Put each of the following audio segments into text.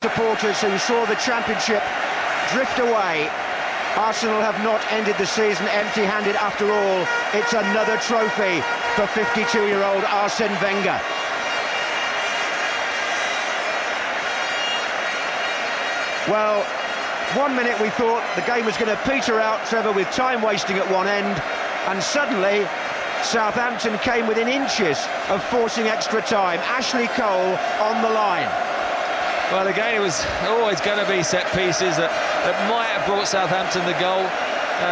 supporters who saw the championship drift away, Arsenal have not ended the season empty-handed after all. It's another trophy for 52-year-old Arsene Wenger. Well, 1 minute we thought the game was going to peter out, Trevor, with time wasting at one end, and suddenly Southampton came within inches of forcing extra time. Ashley Cole on the line. Well, again, it was always going to be set pieces that might have brought Southampton the goal.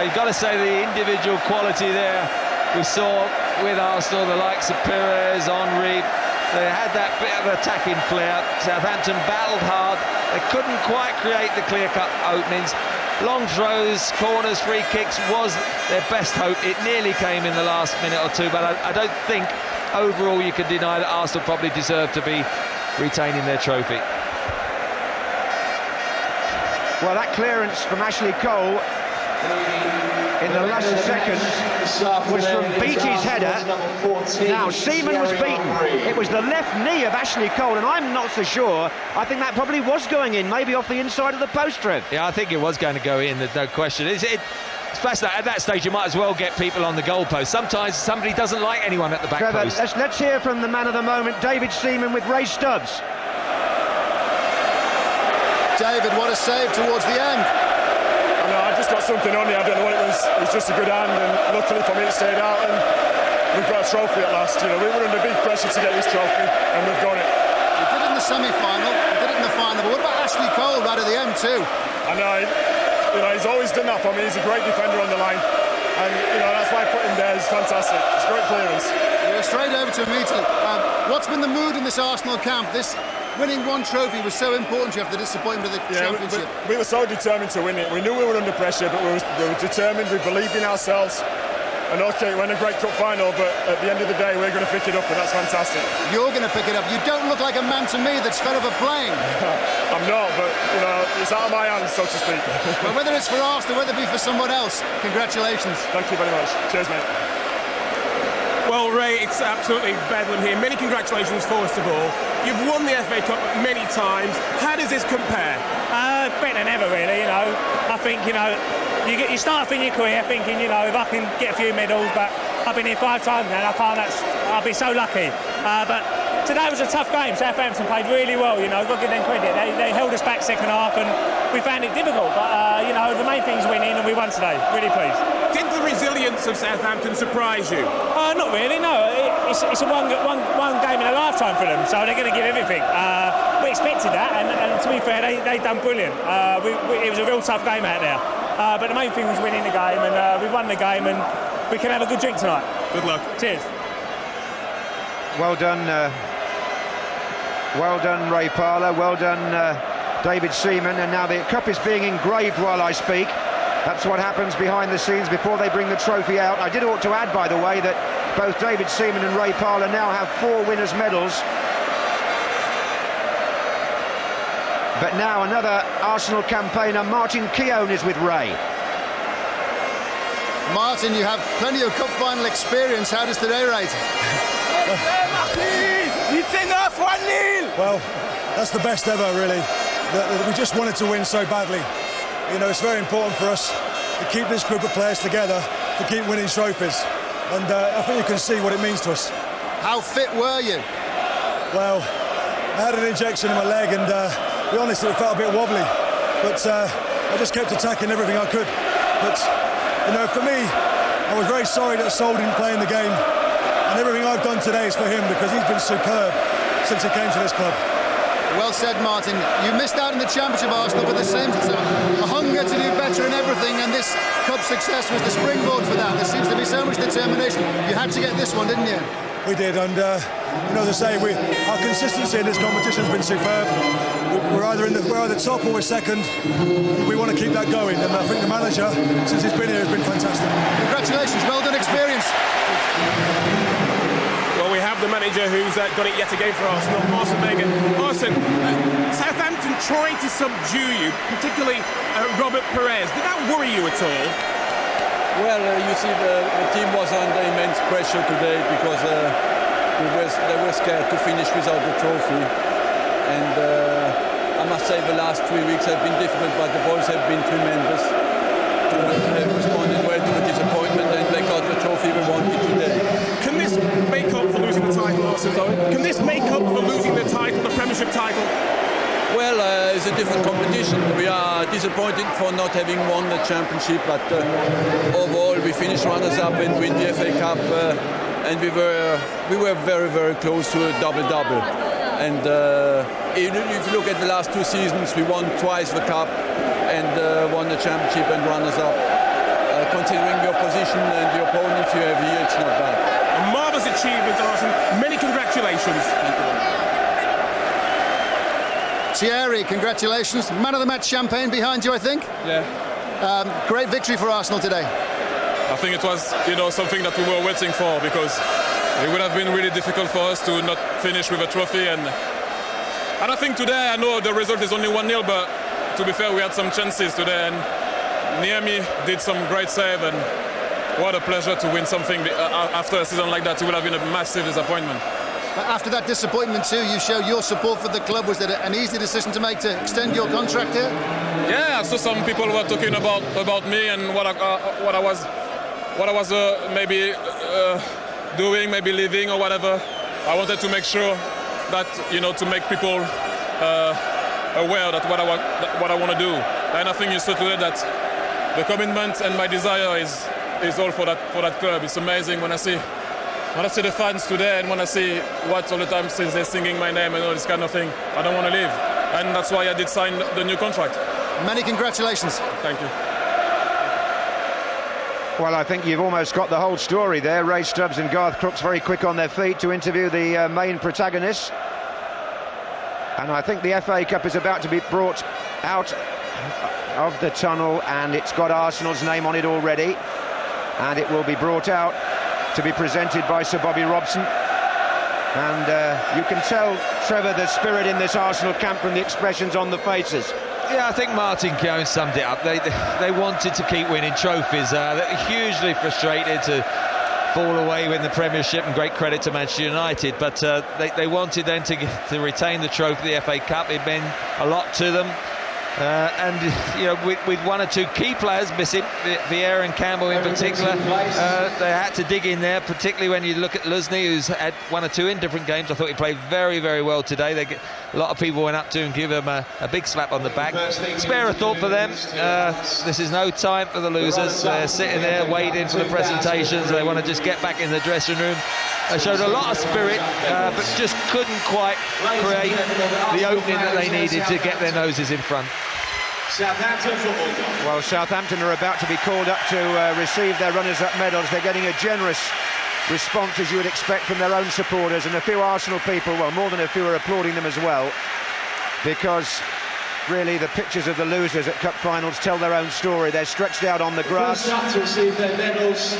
You've got to say the individual quality there we saw with Arsenal, the likes of Perez, Henry. They had that bit of attacking flair. Southampton battled hard. They couldn't quite create the clear-cut openings. Long throws, corners, free kicks was their best hope. It nearly came in the last minute or two, but I don't think overall you can deny that Arsenal probably deserved to be retaining their trophy. Well, that clearance from Ashley Cole in the last seconds was from Beattie's header. Now, Seaman was beaten. It was the left knee of Ashley Cole, and I'm not so sure. I think that probably was going in, maybe off the inside of the post, Trev. Yeah, I think it was going to go in, there's no question. It's fascinating. At that stage, you might as well get people on the goalpost. Sometimes somebody doesn't like anyone at the back Trevor, post. let's hear from the man of the moment, David Seaman, with Ray Stubbs. David, what a save towards the end. I just got something on me, I don't know what it was. It was just a good hand, and luckily for me it stayed out, and we've got a trophy at last. You know, we were under big pressure to get this trophy, and we've got it. We did it in the semi-final, we did it in the final, but what about Ashley Cole right at the end too? I know, he's always done that for me. He's a great defender on the line, and that's why I put him there. He's fantastic. It's great clearance. We're straight over to him immediately. What's been the mood in this Arsenal camp? This winning one trophy was so important to you after the disappointment of the championship. We were so determined to win it. We knew we were under pressure, but we were determined. We believed in ourselves. And okay, we're in a great cup final, but at the end of the day, we're going to pick it up, and that's fantastic. You're going to pick it up. You don't look like a man to me that's fed up of playing. I'm not, but it's out of my hands, so to speak. Well, whether it's for Arsenal, whether it be for someone else, congratulations. Thank you very much. Cheers, mate. Well, Ray, it's absolutely bedlam here. Many congratulations, first of all. You've won the FA Cup many times. How does this compare? Better than ever, really. I think you start off in your career thinking, if I can get a few medals, but I've been here 5 times now. I'll be so lucky. But today was a tough game. Southampton played really well. Got to give them credit. They held us back second half, and we found it difficult. But the main thing is winning, and we won today. Really pleased. Did the resilience of Southampton surprise you? Not really, no. It's a one game in a lifetime for them, so they're going to give everything. We expected that, and to be fair, they done brilliant. It was a real tough game out there, but the main thing was winning the game, and we won the game, and we can have a good drink tonight. Good luck. Cheers. Well done, Ray Parlour. Well done, David Seaman. And now the cup is being engraved while I speak. That's what happens behind the scenes before they bring the trophy out. I did ought to add, by the way, that both David Seaman and Ray Parlour now have 4 winners' medals. But now another Arsenal campaigner, Martin Keown, is with Ray. Martin, you have plenty of cup final experience. How does today rate? It's enough, 1-0! Well, that's the best ever, really. We just wanted to win so badly. It's very important for us to keep this group of players together, to keep winning trophies. And I think you can see what it means to us. How fit were you? Well, I had an injection in my leg, and to be honest, it felt a bit wobbly. But I just kept attacking everything I could. But, for me, I was very sorry that Sol didn't play in the game. And everything I've done today is for him, because he's been superb since he came to this club. Well said, Martin. You missed out in the Championship, Arsenal, but the same a hunger to do better in everything, and this cup success was the springboard for that. There seems to be so much determination. You had to get this one, didn't you? We did, and as I say, our consistency in this competition has been superb. We're either top or we're second. We want to keep that going, and I think the manager, since he's been here, has been fantastic. Congratulations, well done experience. Well, we have the manager who's got it yet again for Arsenal, Arsene Wenger. Arsene, Southampton trying to subdue you, particularly Robert Perez. Did that worry you at all? Well, you see, the team was under immense pressure today because they were scared to finish without the trophy. And I must say the last 3 weeks have been difficult, but the boys have been tremendous. They have responded well to the disappointment, and they got the trophy they wanted today. Can this make up for losing the title, Arsenal? Sorry? Can this make up for losing the title, the Premiership title? Well, it's a different competition. We are disappointed for not having won the championship, but overall we finished runners-up and win the FA Cup, and we were very, very close to a double-double. And if you look at the last 2 seasons, we won twice the cup and won the championship and runners-up. Considering the opposition and the opponents you have here, it's not bad. A marvellous achievement, Arsenal. Many congratulations. Thank you. Thierry, congratulations. Man of the match champagne behind you, I think. Yeah. Great victory for Arsenal today. I think it was, something that we were waiting for, because it would have been really difficult for us to not finish with a trophy. And I think today, I know the result is only 1-0, but to be fair, we had some chances today, and Niemi did some great save, and what a pleasure to win something after a season like that. It would have been a massive disappointment. After that disappointment too, you showed your support for the club. Was that an easy decision to make to extend your contract here? Yeah, I saw some people were talking about me and what I was maybe doing, maybe leaving or whatever. I wanted to make sure that to make people aware that what I want to do. And I think you saw today that the commitment and my desire is all for that club. It's amazing when I see the fans today, and when I see what all the time since they're singing my name and all this kind of thing, I don't want to leave. And that's why I did sign the new contract. Many congratulations. Thank you. Well, I think you've almost got the whole story there. Ray Stubbs and Garth Crooks very quick on their feet to interview the main protagonists. And I think the FA Cup is about to be brought out of the tunnel, and it's got Arsenal's name on it already. And it will be brought out to be presented by Sir Bobby Robson. And you can tell, Trevor, the spirit in this Arsenal camp from the expressions on the faces. Yeah, I think Martin Keown summed it up. They wanted to keep winning trophies. They're hugely frustrated to fall away with the Premiership, and great credit to Manchester United. But they wanted then to retain the trophy, the FA Cup. It meant a lot to them. And with 1 or 2 key players missing, Vieira and Campbell in particular, they had to dig in there, particularly when you look at Lusny, who's had 1 or 2 in different games. I thought he played very, very well today. A lot of people went up to him and give him a big slap on the back. Spare a thought for them. This is no time for the losers. They're sitting there waiting for the presentations. They want to just get back in the dressing room. They showed a lot of spirit, but just couldn't quite create the opening that they needed to get their noses in front. Well, Southampton are about to be called up to receive their runners-up medals. They're getting a generous response, as you would expect, from their own supporters, and a few Arsenal people, well, more than a few, are applauding them as well, because really the pictures of the losers at cup finals tell their own story. They're stretched out on the grass.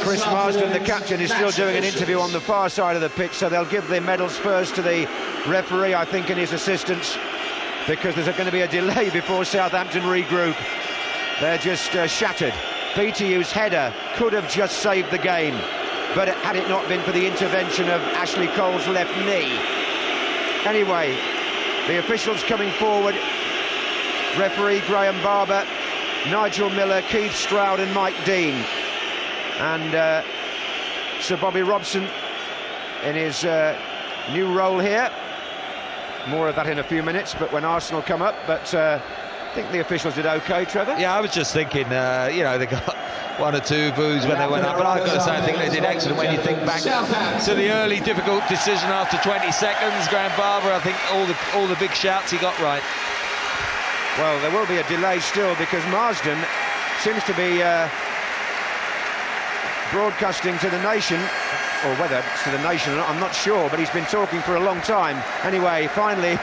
Chris Marsden, the captain, is still doing an interview on the far side of the pitch, so they'll give the medals first to the referee, I think, and his assistants, because there's going to be a delay before Southampton regroup. They're just shattered. BTU's header could have just saved the game, but had it not been for the intervention of Ashley Cole's left knee. Anyway, the officials coming forward: referee Graham Barber, Nigel Miller, Keith Stroud and Mike Dean. And Sir Bobby Robson in his new role here. More of that in a few minutes, but when Arsenal come up. But I think the officials did OK, Trevor? Yeah, I was just thinking, they got 1 or 2 boos when they went up, but I've got to say I think they did excellent. When you think back to the early difficult decision after 20 seconds, Graham Barber, I think all the big shouts he got right. Well, there will be a delay still, because Marsden seems to be broadcasting to the nation, or whether it's to the nation or not, I'm not sure, but he's been talking for a long time. Anyway, finally,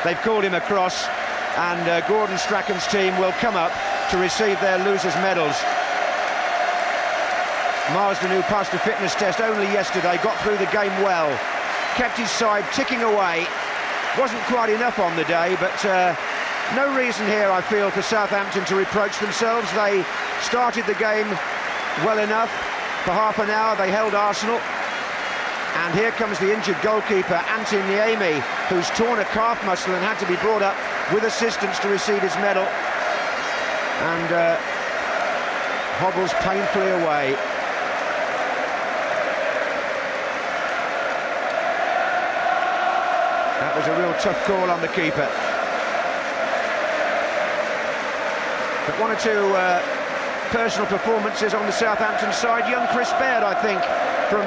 they've called him across, and Gordon Strackham's team will come up to receive their losers' medals. Marsden, who passed a fitness test only yesterday, got through the game well, kept his side ticking away. Wasn't quite enough on the day, but no reason here, I feel, for Southampton to reproach themselves. They started the game well enough. For half an hour they held Arsenal, and here comes the injured goalkeeper Antti Niemi, who's torn a calf muscle and had to be brought up with assistance to receive his medal, and hobbles painfully away. That was a real tough call on the keeper. But one or two personal performances on the Southampton side. Young Chris Baird, I think, from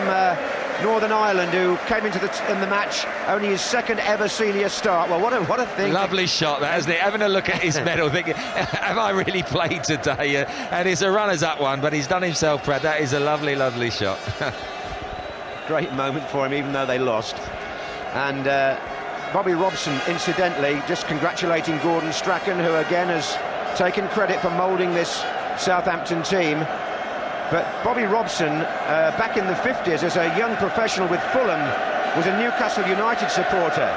Northern Ireland, who came into in the match only his second ever senior start. Well, what a thing! Lovely shot, that, isn't it? Having a look at his medal, thinking, have I really played today? And it's a runners-up one, but he's done himself proud. That is a lovely, lovely shot. Great moment for him, even though they lost. And Bobby Robson, incidentally, just congratulating Gordon Strachan, who again has taken credit for moulding this Southampton team. But Bobby Robson, back in the 50s as a young professional with Fulham, was a Newcastle United supporter.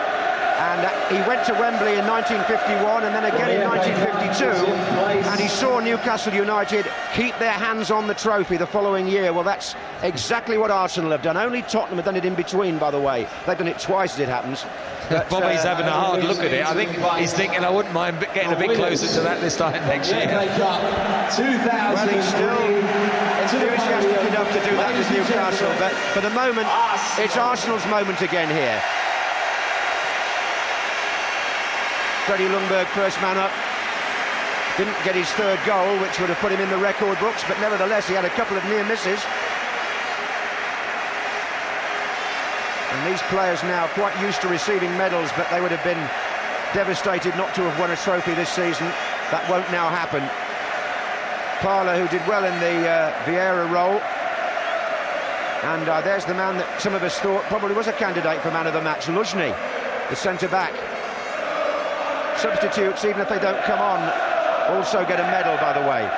And he went to Wembley in 1951 and then again in 1952, and he saw Newcastle United keep their hands on the trophy the following year. Well, that's exactly what Arsenal have done. Only Tottenham have done it in between, by the way. They've done it twice as it happens. But, Bobby's having a hard look at it. I think he's thinking, I wouldn't mind getting a bit closer to that this time next year. Well, he's still enthusiastic enough to do that with Newcastle, but for the moment, it's Arsenal's moment again here. Freddie Ljungberg, first man up, didn't get his third goal, which would have put him in the record books, but nevertheless he had a couple of near misses. And these players now quite used to receiving medals, but they would have been devastated not to have won a trophy this season. That won't now happen. Parler, who did well in the Vieira role, and there's the man that some of us thought probably was a candidate for man of the match, Luzhny, the centre-back. Substitutes, even if they don't come on, also get a medal, by the way.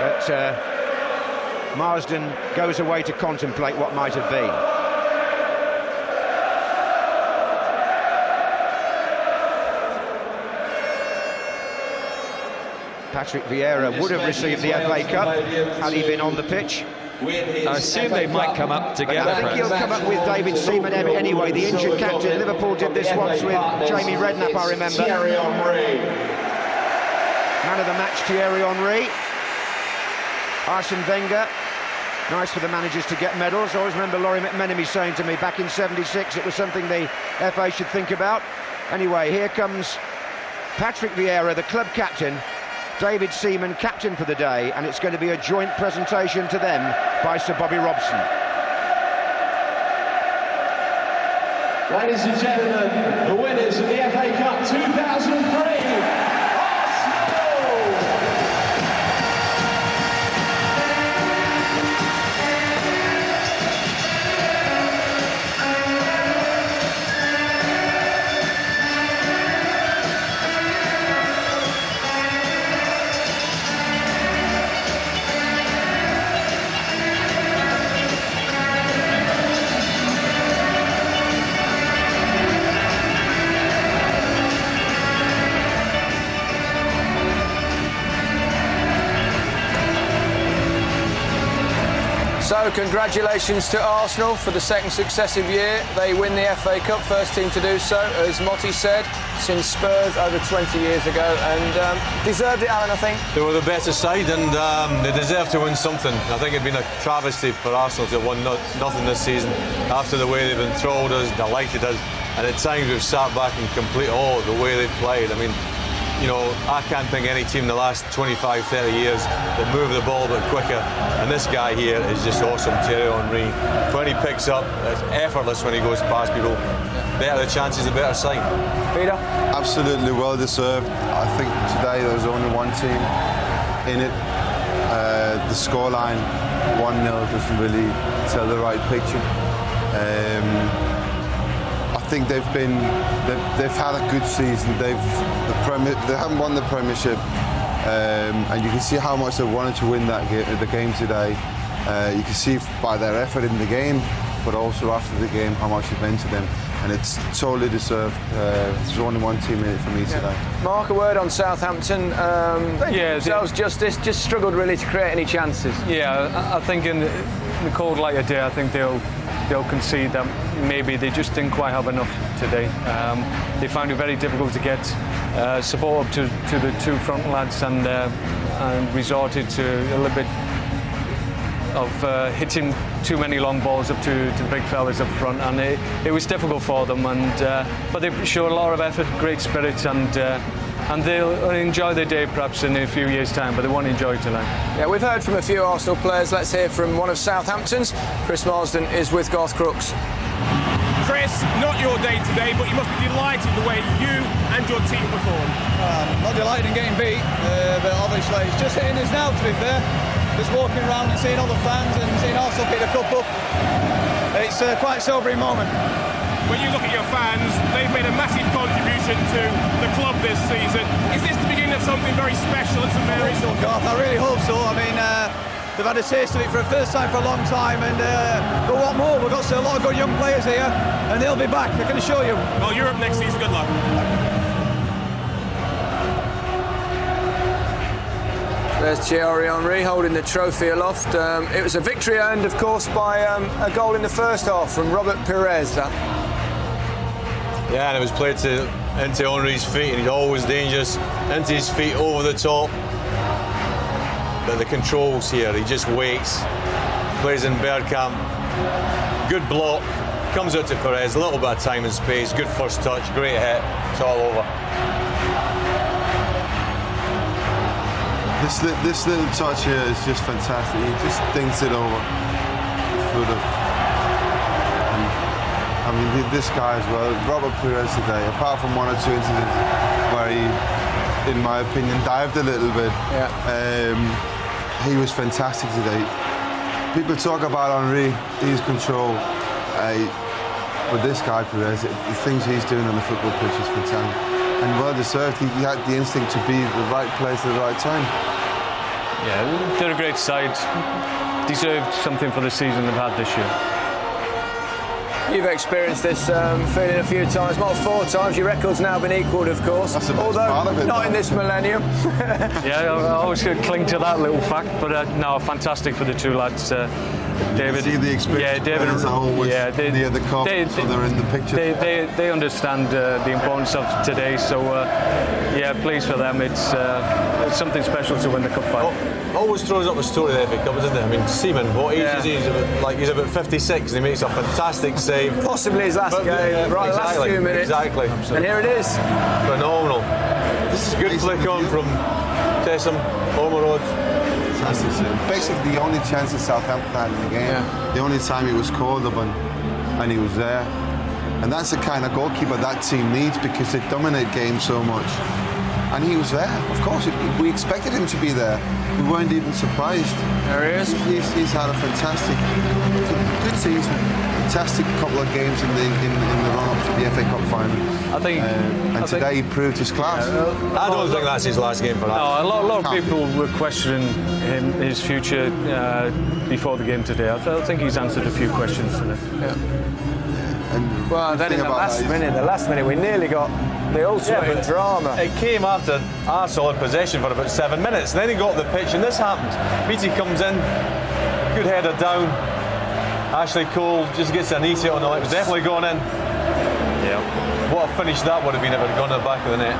But Marsden goes away to contemplate what might have been. Patrick Vieira would have received the FA Cup had he been on the pitch. I assume they might come up together. I think he'll come up with David Seaman anyway, the injured captain. Liverpool did this once with Jamie Redknapp, I remember. Man of the match, Thierry Henry. Arsene Wenger. Nice for the managers to get medals. I always remember Laurie McMenemy saying to me back in '76 it was something the FA should think about. Anyway, here comes Patrick Vieira, the club captain. David Seaman, captain for the day, and it's going to be a joint presentation to them by Sir Bobby Robson. Ladies and gentlemen, the winners of the FA Cup 2003. So congratulations to Arsenal for the second successive year. They win the FA Cup, first team to do so, as Motti said, since Spurs over 20 years ago, and deserved it, Alan, I think. They were the better side and they deserved to win something. I think it'd been a travesty for Arsenal to have won nothing this season after the way they've enthralled us, delighted us, and at times we've sat back in complete awe of the way they've played. I mean, you know, I can't think of any team in the last 25, 30 years that moved the ball a bit quicker. And this guy here is just awesome, Thierry Henry. When he picks up, it's effortless when he goes past people. Better the chances, the better sign. Peter? Absolutely well deserved. I think today there was only one team in it. The scoreline, 1-0, doesn't really tell the right picture. I think they've had a good season. They haven't won the Premiership, and you can see how much they wanted to win the game today. You can see by their effort in the game, but also after the game how much it meant to them, and it's totally deserved. There's only one team in it for me today. Mark, a word on Southampton. Themselves just struggled really to create any chances. Yeah, I think in the cold light of day, I think they'll they'll concede that maybe they just didn't quite have enough today. They found it very difficult to get support up to the two front lads and resorted to a little bit of hitting too many long balls up to the big fellas up front, and it was difficult for them. But they showed a lot of effort, great spirit, and they'll enjoy their day perhaps in a few years' time, but they won't enjoy it tonight. Yeah, we've heard from a few Arsenal players. Let's hear from one of Southampton's. Chris Marsden is with Garth Crooks. Chris, not your day today, but you must be delighted the way you and your team performed. Not delighted in getting beat, but obviously it's just hitting us now, to be fair. Just walking around and seeing all the fans and seeing Arsenal pick the cup up. It's quite a sobering moment. When you look at your fans, they've made a massive contribution to the club this season. Is this the beginning of something very special at SUMMARIES? I really hope so. I mean, they've had a taste of it for the first time for a long time, and but what more? We've got a lot of good young players here, and they'll be back, I can assure you. Well, Europe next season, good luck. There's Thierry Henry holding the trophy aloft. It was a victory earned, of course, by a goal in the first half from Robert Pires. Yeah, and it was played into Henry's feet, and he's always dangerous. Into his feet, over the top. But the controls here, he just waits. Plays in Bergkamp. Good block. Comes out to Pires, a little bit of time and space. Good first touch, great hit. It's all over. This little touch here is just fantastic. He just dinks it over. I mean, this guy as well, Robert Pires today, apart from one or two incidents where he, in my opinion, dived a little bit, he was fantastic today. People talk about Henry, his control, but this guy, Pires, the things he's doing on the football pitch is fantastic. And well deserved. He had the instinct to be at the right place at the right time. Yeah, they're a great side. Deserved something for the season they've had this year. You've experienced this feeling a few times, not 4 times. Your record's now been equalled, of course. That's the best part of it, not in this millennium. Yeah, I always cling to that little fact, but no, fantastic for the two lads. David, see the experience. David, near the cup, so they're in the picture. They understand the importance of today, so pleased for them. It's something special to win the cup final. Always throws up a story of the FA Cup, doesn't it? I mean, Seaman, what age is he? He's about 56, and he makes a fantastic save. Possibly his last game, right? Exactly, last few minutes. Exactly. And here it is. Phenomenal. This is good flick on from Tessem, Ormerod. Basically, the only chance that Southampton had in the game, the only time he was called upon, and he was there. And that's the kind of goalkeeper that team needs, because they dominate games so much. And he was there, of course. We expected him to be there. We weren't even surprised. There he is. He's had a fantastic, good season. Fantastic couple of games in the run-up to the FA Cup final. I think, and today he proved his class. I don't think that's his last game for that. No, a lot of people were questioning his future before the game today. I think he's answered a few questions today. Well, then in the last minute, we nearly got the ultimate drama. It came after Arsenal had possession for about 7 minutes, and then he got the pitch, and this happened. Beattie comes in, good header down. Ashley Cole just gets a knee to it on the line. It was definitely going in. Yeah. What a finish that would have been if it had gone in the back of the net.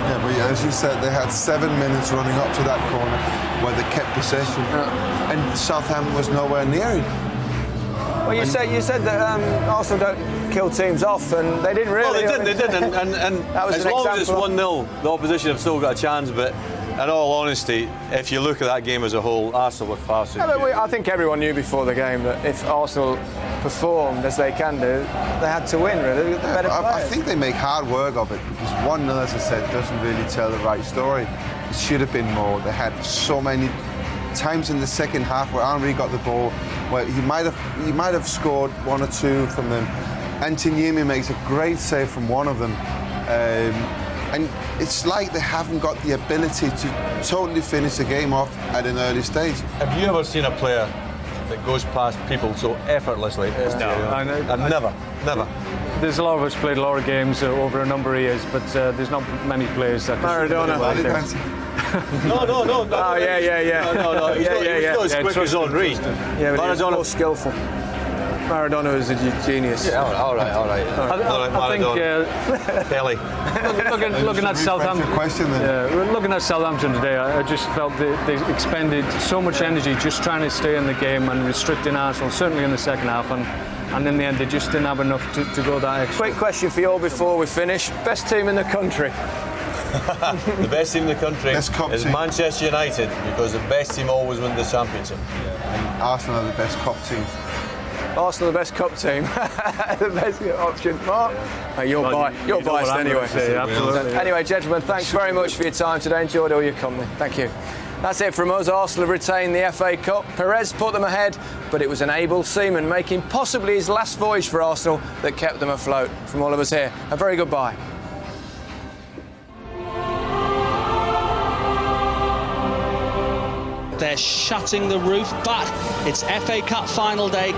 Yeah, but as you said, they had 7 minutes running up to that corner where they kept possession, and Southampton was nowhere near it. Well, you said that Arsenal don't kill teams off, and they didn't really. Well, they didn't, and that was as long as it's 1-0, the opposition have still got a chance. But in all honesty, if you look at that game as a whole, Arsenal were far superior. I think everyone knew before the game that if Arsenal performed as they can do, they had to win. Really, the better players. I think they make hard work of it, because 1-0, as I said, doesn't really tell the right story. It should have been more. They had so many times in the second half where Henry got the ball, where he might have scored 1 or 2 from them. Antoniemi makes a great save from one of them, and it's like they haven't got the ability to totally finish the game off at an early stage. Have you ever seen a player that goes past people so effortlessly? No, never. there's a lot of us played a lot of games over a number of years, but there's not many players that. Maradona. No. Oh yeah. No. He's quick as on read. Yeah, but Maradona was skillful. Maradona was a genius. Yeah, all right. I think Kelly. looking at Southampton. Looking at Southampton today, I just felt they expended so much energy just trying to stay in the game and restricting Arsenal, certainly in the second half, and in the end they just didn't have enough to go that extra. Quick question for you all before we finish. Best team in the country? The best team in the country is Manchester United, because the best team always wins the championship. And Arsenal are the best cup team. Arsenal the best cup team. The best option. Mark? You're biased anyway. Absolutely. Anyway, gentlemen, thanks very much for your time today. Enjoyed all your company. Thank you. That's it from us. Arsenal have retained the FA Cup. Perez put them ahead, but it was an able seaman making possibly his last voyage for Arsenal that kept them afloat. From all of us here, a very good bye. They're shutting the roof, but it's FA Cup final day.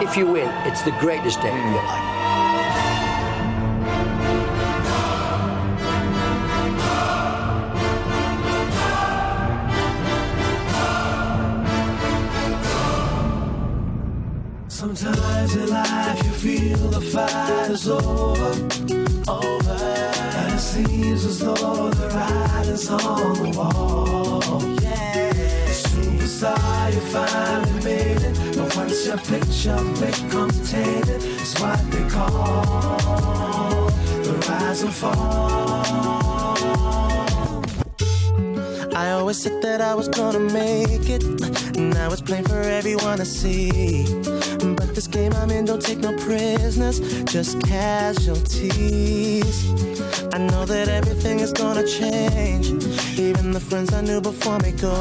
If you win, it's the greatest day of your life. Sometimes in life you feel the fight is over. And it seems as though the writing's on the wall. Superstar, you finally made it. But once your picture becomes tainted, it's what they call the rise and fall. I always said that I was gonna make it. Now it's plain for everyone to see. But this game I'm in don't take no prisoners, just casualties. I know that everything is gonna change. Even the friends I knew before me go.